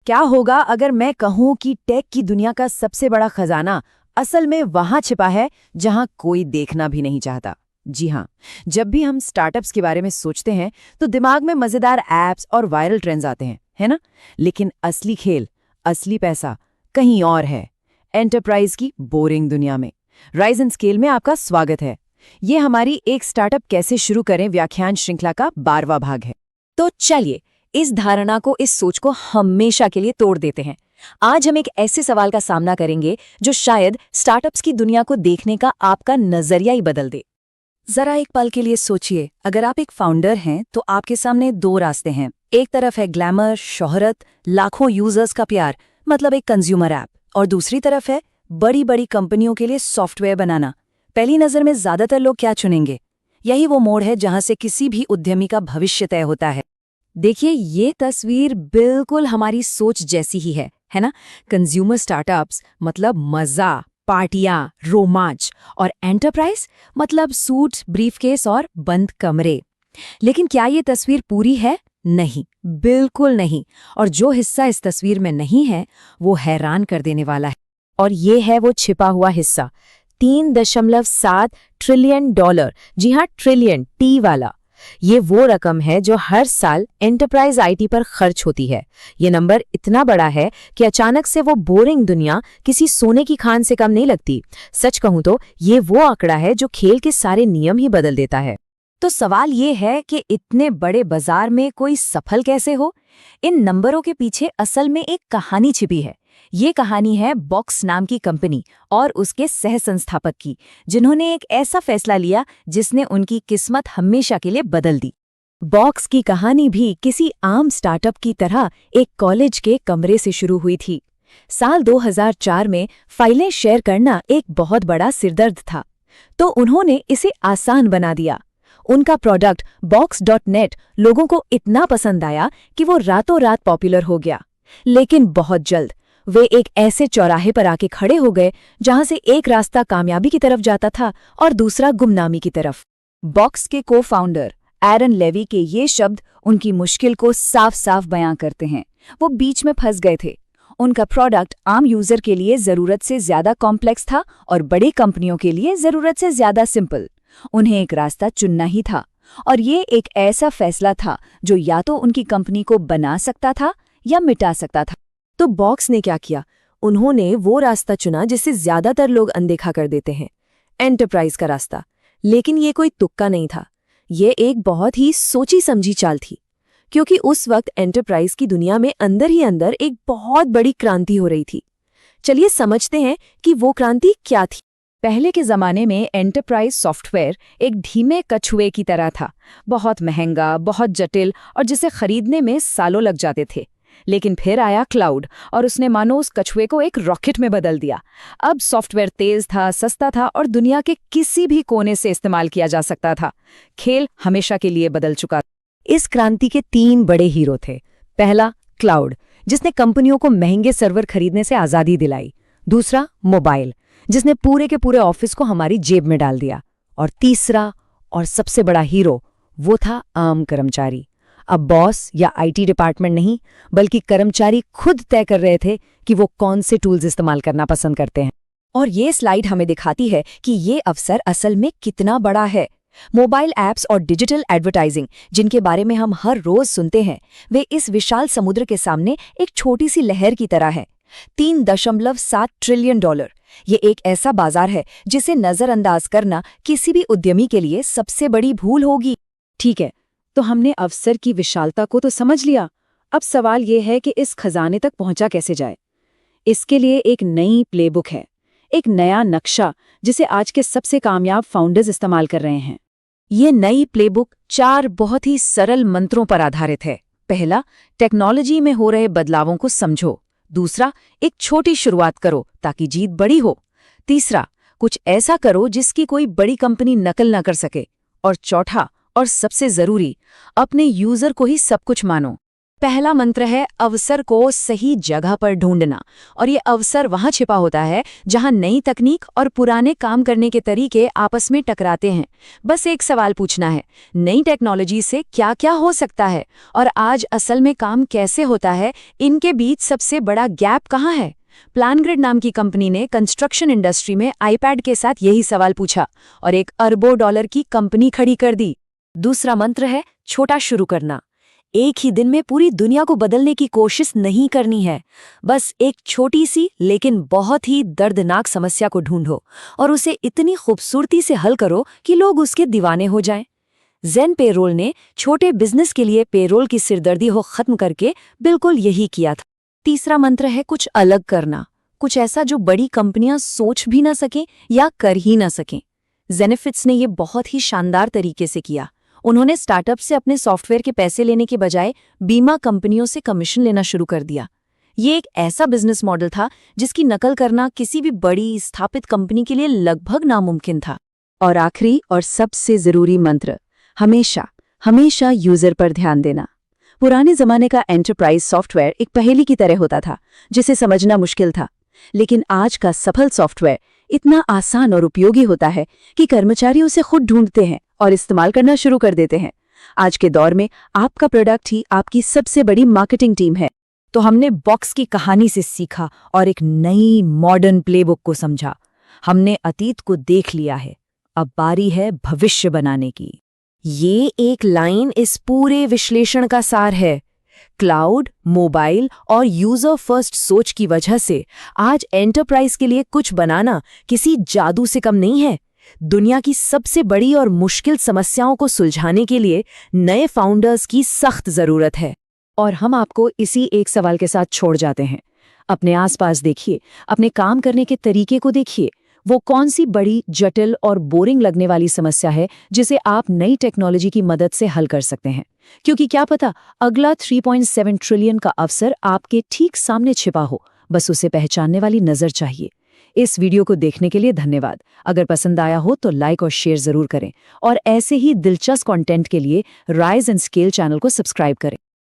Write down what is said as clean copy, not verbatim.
क्या होगा अगर मैं कहूं कि टेक की दुनिया का सबसे बड़ा खजाना असल में वहां छिपा है जहां कोई देखना भी नहीं चाहता। जी हाँ, जब भी हम स्टार्टअप्स के बारे में सोचते हैं तो दिमाग में मजेदार एप्स और वायरल ट्रेंड्स आते हैं, है ना? लेकिन असली खेल, असली पैसा कहीं और है, एंटरप्राइज की बोरिंग दुनिया में। राइज एंड स्केल में आपका स्वागत है। ये हमारी एक स्टार्टअप कैसे शुरू करें व्याख्यान श्रृंखला का 12वां भाग है। तो चलिए इस धारणा को, इस सोच को हमेशा के लिए तोड़ देते हैं। आज हम एक ऐसे सवाल का सामना करेंगे जो शायद स्टार्टअप्स की दुनिया को देखने का आपका नजरिया ही बदल दे। जरा एक पल के लिए सोचिए, अगर आप एक फाउंडर हैं तो आपके सामने दो रास्ते हैं। एक तरफ है ग्लैमर, शोहरत, लाखों यूजर्स का प्यार, मतलब एक कंज्यूमर ऐप, और दूसरी तरफ है बड़ी बड़ी कंपनियों के लिए सॉफ्टवेयर बनाना। पहली नजर में ज्यादातर लोग क्या चुनेंगे? यही वो मोड़ है जहां से किसी भी उद्यमी का भविष्य तय होता है। देखिए, ये तस्वीर बिल्कुल हमारी सोच जैसी ही है ना? कंज्यूमर स्टार्टअप्स मतलब मजा, पार्टियां, रोमांच, और एंटरप्राइज मतलब सूट, ब्रीफकेस और बंद कमरे। लेकिन क्या ये तस्वीर पूरी है? नहीं, बिल्कुल नहीं। और जो हिस्सा इस तस्वीर में नहीं है वो हैरान कर देने वाला है। और ये है वो छिपा हुआ हिस्सा, $3.7 ट्रिलियन। जी हाँ, ट्रिलियन, टी वाला। ये वो रकम है जो हर साल एंटरप्राइज आईटी पर खर्च होती है। ये नंबर इतना बड़ा है कि अचानक से वो बोरिंग दुनिया किसी सोने की खान से कम नहीं लगती। सच कहूं तो ये वो आंकड़ा है जो खेल के सारे नियम ही बदल देता है। तो सवाल ये है कि इतने बड़े बाजार में कोई सफल कैसे हो? इन नंबरों के पीछे असल में एक कहानी छिपी है। ये कहानी है बॉक्स नाम की कंपनी और उसके सह संस्थापक की, जिन्होंने एक ऐसा फैसला लिया जिसने उनकी किस्मत हमेशा के लिए बदल दी। बॉक्स की कहानी भी किसी आम स्टार्टअप की तरह एक कॉलेज के कमरे से शुरू हुई थी। साल 2004 में फाइलें शेयर करना एक बहुत बड़ा सिरदर्द था, तो उन्होंने इसे आसान बना दिया। उनका प्रोडक्ट Box.net लोगों को इतना पसंद आया कि वो रातों रात पॉपुलर हो गया। लेकिन बहुत जल्द वे एक ऐसे चौराहे पर आके खड़े हो गए जहां से एक रास्ता कामयाबी की तरफ जाता था और दूसरा गुमनामी की तरफ। बॉक्स के को फाउंडर एरन लेवी के ये शब्द उनकी मुश्किल को साफ साफ बयां करते हैं। वो बीच में फंस गए थे। उनका प्रोडक्ट आम यूजर के लिए जरूरत से ज्यादा कॉम्प्लेक्स था और बड़ी कंपनियों के लिए जरूरत से ज्यादा सिंपल। उन्हें एक रास्ता चुनना ही था, और ये एक ऐसा फैसला था जो या तो उनकी कंपनी को बना सकता था या मिटा सकता था। तो बॉक्स ने क्या किया? उन्होंने वो रास्ता चुना जिसे ज्यादातर लोग अनदेखा कर देते हैं, एंटरप्राइज का रास्ता। लेकिन ये कोई तुक्का नहीं था, ये एक बहुत ही सोची समझी चाल थी, क्योंकि उस वक्त एंटरप्राइज की दुनिया में अंदर ही अंदर एक बहुत बड़ी क्रांति हो रही थी। चलिए समझते हैं कि वो क्रांति क्या थी। पहले के जमाने में एंटरप्राइज सॉफ्टवेयर एक धीमे कछुए की तरह था, बहुत महंगा, बहुत जटिल, और जिसे खरीदने में सालों लग जाते थे। लेकिन फिर आया क्लाउड और उसने मानो उस कछुए को एक रॉकेट में बदल दिया। अब सॉफ्टवेयर तेज था, सस्ता था और दुनिया के किसी भी कोने से इस्तेमाल किया जा सकता था। खेल हमेशा के लिए बदल चुका। इस क्रांति के 3 बड़े हीरो थे। पहला, क्लाउड, जिसने कंपनियों को महंगे सर्वर खरीदने से आजादी दिलाई। दूसरा, मोबाइल, जिसने पूरे के पूरे ऑफिस को हमारी जेब में डाल दिया। और तीसरा और सबसे बड़ा हीरो, वो था आम कर्मचारी। अब बॉस या आईटी डिपार्टमेंट नहीं, बल्कि कर्मचारी खुद तय कर रहे थे कि वो कौन से टूल्स इस्तेमाल करना पसंद करते हैं। और ये स्लाइड हमें दिखाती है कि ये अवसर असल में कितना बड़ा है। मोबाइल ऐप्स और डिजिटल एडवर्टाइजिंग, जिनके बारे में हम हर रोज सुनते हैं, वे इस विशाल समुद्र के सामने एक छोटी सी लहर की तरह है। $3.7 ट्रिलियन। ये एक ऐसा बाजार है जिसे नजरअंदाज करना किसी भी उद्यमी के लिए सबसे बड़ी भूल होगी। ठीक है, तो हमने अवसर की विशालता को तो समझ लिया। अब सवाल ये है कि इस खजाने तक पहुंचा कैसे जाए। इसके लिए एक नई प्लेबुक है, एक नया नक्शा, जिसे आज के सबसे कामयाब फाउंडर्स इस्तेमाल कर रहे हैं। ये नई प्लेबुक 4 बहुत ही सरल मंत्रों पर आधारित है। पहला, टेक्नोलॉजी में हो रहे बदलावों को समझो। दूसरा, एक छोटी शुरुआत करो ताकि जीत बड़ी हो। तीसरा, कुछ ऐसा करो जिसकी कोई बड़ी कंपनी नकल न कर सके। और चौथा और सबसे जरूरी, अपने यूजर को ही सब कुछ मानो। पहला मंत्र है अवसर को सही जगह पर ढूंढना, और ये अवसर वहां छिपा होता है जहां नई तकनीक और पुराने काम करने के तरीके आपस में टकराते हैं। बस एक सवाल पूछना है, नई टेक्नोलॉजी से क्या क्या हो सकता है और आज असल में काम कैसे होता है, इनके बीच सबसे बड़ा गैप कहाँ है। प्लानग्रिड नाम की कंपनी ने कंस्ट्रक्शन इंडस्ट्री में आईपैड के साथ यही सवाल पूछा और एक अरबों डॉलर की कंपनी खड़ी कर दी। दूसरा मंत्र है छोटा शुरू करना। एक ही दिन में पूरी दुनिया को बदलने की कोशिश नहीं करनी है। बस एक छोटी सी लेकिन बहुत ही दर्दनाक समस्या को ढूंढो और उसे इतनी खूबसूरती से हल करो कि लोग उसके दीवाने हो जाएं। ज़ेन पेरोल ने छोटे बिजनेस के लिए पेरोल की सिरदर्दी हो खत्म करके बिल्कुल यही किया था। तीसरा मंत्र है कुछ अलग करना, कुछ ऐसा जो बड़ी कंपनियां सोच भी ना सकें या कर ही ना सकें। जेनेफिट्स ने ये बहुत ही शानदार तरीके से किया। उन्होंने स्टार्टअप से अपने सॉफ्टवेयर के पैसे लेने के बजाय बीमा कंपनियों से कमीशन लेना शुरू कर दिया। ये एक ऐसा बिजनेस मॉडल था जिसकी नकल करना किसी भी बड़ी स्थापित कंपनी के लिए लगभग नामुमकिन था। और आखिरी और सबसे जरूरी मंत्र, हमेशा हमेशा यूजर पर ध्यान देना। पुराने जमाने का एंटरप्राइज सॉफ्टवेयर एक पहेली की तरह होता था जिसे समझना मुश्किल था, लेकिन आज का सफल सॉफ्टवेयर इतना आसान और उपयोगी होता है कि कर्मचारी उसे खुद ढूंढते हैं और इस्तेमाल करना शुरू कर देते हैं। आज के दौर में आपका प्रोडक्ट ही आपकी सबसे बड़ी मार्केटिंग टीम है। तो हमने बॉक्स की कहानी से सीखा और एक नई मॉडर्न प्लेबुक को समझा। हमने अतीत को देख लिया है, अब बारी है भविष्य बनाने की। ये एक लाइन इस पूरे विश्लेषण का सार है। क्लाउड, मोबाइल और यूजर फर्स्ट सोच की वजह से आज एंटरप्राइज के लिए कुछ बनाना किसी जादू से कम नहीं है। दुनिया की सबसे बड़ी और मुश्किल समस्याओं को सुलझाने के लिए नए फाउंडर्स की सख्त जरूरत है। और हम आपको इसी एक सवाल के साथ छोड़ जाते हैं। अपने आसपास देखिए, अपने काम करने के तरीके को देखिए। वो कौन सी बड़ी, जटिल और बोरिंग लगने वाली समस्या है जिसे आप नई टेक्नोलॉजी की मदद से हल कर सकते हैं? क्योंकि क्या पता अगला 3.7 ट्रिलियन का अवसर आपके ठीक सामने छिपा हो। बस उसे पहचानने वाली नजर चाहिए। इस वीडियो को देखने के लिए धन्यवाद। अगर पसंद आया हो तो लाइक और शेयर जरूर करें और ऐसे ही दिलचस्प कंटेंट के लिए राइज एंड स्केल चैनल को सब्सक्राइब करें।